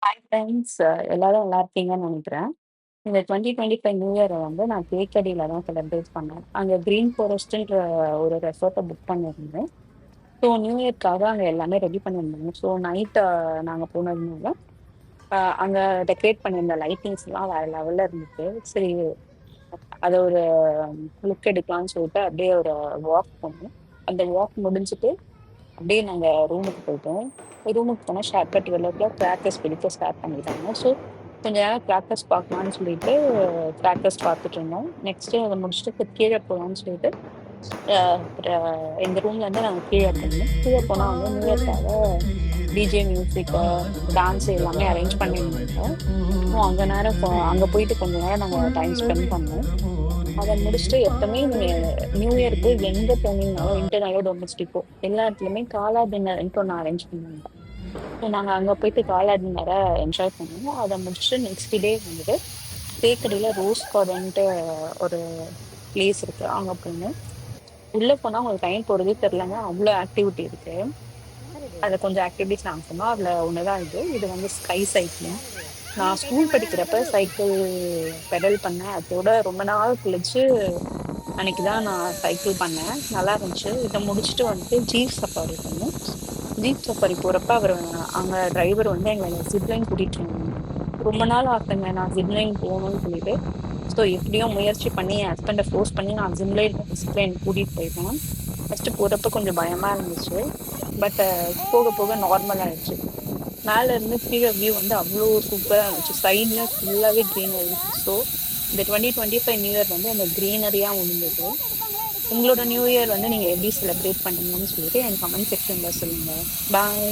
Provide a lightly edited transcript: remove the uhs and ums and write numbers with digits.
Hi friends எல்லாரும் நல்லா இருக்கீங்கன்னு நினைக்கிறேன். இந்த 2025 நியூ இயர வந்து நான் தேக்கடியில தான் செலிப்ரேட் பண்ணேன். அங்க கிரீன் ஃபாரஸ்ட்ன்ற ஒரு ரெசார்ட்ட புக் பண்ணியிருந்தேன். ஸோ நியூ இயர்க்காக அங்க எல்லாமே ரெடி பண்ணியிருந்தாங்க. ஸோ நைட் நாங்க போனதுனால, அங்க டெக்கரேட் பண்ணியிருந்த லைட்டிங்ஸ்லாம் வேற லெவல்ல இருந்துச்சு. சரி அத ஒரு லுக் எடுக்கலாம்னு சொல்லிட்டு அப்படியே ஒரு வாக் போனோம். அந்த வாக் முடிஞ்சுட்டு அப்படியே நாங்க ரூமுக்கு போயிட்டோம். ரூமுக்கு போனா ஷார்ப்பா 12:00 கிராக்கர்ஸ் வெடிக்க ஸ்டார்ட் பண்ணிட்டாங்க. ஸோ, கொஞ்ச நேரம் கிராக்கர்ஸ் பார்க்கலான்னு சொல்லிட்டு கிராக்கர்ஸ் பார்த்துட்டு இருந்தோம். நெக்ஸ்ட்டு அத முடிச்சுட்டு கீழ போலான்னு சொல்லிட்டு, அ ர எங்க ரூம்லேருந்து நாங்க கீழ போனோம். கீழ போனா வந்து நியூ இயர்க்காக டிஜே மியூசிக்கு, டான்ஸ் எல்லாமே அரேஞ்ச் பண்ணியிருந்தாங்க. ஸோ, அங்க போயிட்டு கொஞ்ச நேரம் நாங்க டைம் ஸ்பெண்ட் பண்ணோம். அத முடிச்சுட்டு எப்பவுமே நீங்க நியூ இயருக்கு எங்க போனீங்கனாலும் இன்டர்னலோ, டொமஸ்டிக்கோ எல்லா இடத்துலயுமே காலா டின்னர்ன்ட்டு ஒண்ணு அரேஞ்ச் பண்ணுவாங்க. ஸோ நாங்க அங்க போயிட்டு காலா டின்னர என்ஜாய் பண்ணோம். அத முடிச்சுட்டு நெக்ஸ்ட் டே வந்துட்டு தேக்கடியில ரோஸ் கார்டன்ட்டு ஒரு பிளேஸ் இருக்கு. அங்க போனோம். உள்ள போனா உங்களுக்கு டைம் போறதே தெரியலங்க. அவ்ளோ ஆக்டிவிட்டி இருக்கு. அதுல கொஞ்சம் ஆக்டிவிட்டீஸ் நாங்க சொன்னோம். அதுல ஒண்ணு தான் இது. இது வந்து ஸ்கை சைக்கிளிங். நான் ஸ்கூல் படிக்கிறப்ப சைக்கிள் பெடல் பண்ணேன். அதோட ரொம்ப நாள் கழிச்சு அன்னைக்கு தான் நான் சைக்கிள் பண்ணேன். நல்லா இருந்துச்சு. இத முடிச்சுட்டு வந்துட்டு ஜீப் சஃபாரி பண்ணோம். ஜீப் சஃபாரி போறப்ப அங்க டிரைவர் வந்து எங்கள ஜிப்லைன் கூட்டிட்டு இருந்தாங்க. ரொம்ப நாள் ஆசைங்க நான் ஜிப்லைன் போகணும்னு சொல்லிட்டு. ஸோ எப்படியோ முயற்சி பண்ணி என் ஹஸ்பண்ட ஃபோர்ஸ் பண்ணி நான் ஜிப்லைன் கூட்டிட்டு போயிட்டேன். ஃபர்ஸ்ட் போறப்ப கொஞ்சம் பயமா இருந்துச்சு. பட் போக போக நார்மல் ஆயிடுச்சு. மேல இருந்து கீழ வியூ வந்து அவ்ளோ சூப்பரா இருந்துச்சு. சைட்ல ஃபுல்லாவே கிரீனரி. ஸோ இந்த 2025 நியூ இயர் வந்து அந்த கிரீனரியா முடிஞ்சது. உங்களோட நியூ இயர் வந்து நீங்க எப்படி செலிப்ரேட் பண்ணீங்கன்னு சொல்லிட்டு என் கமெண்ட் செக்ஷன்ல சொல்லுங்க. பாய்.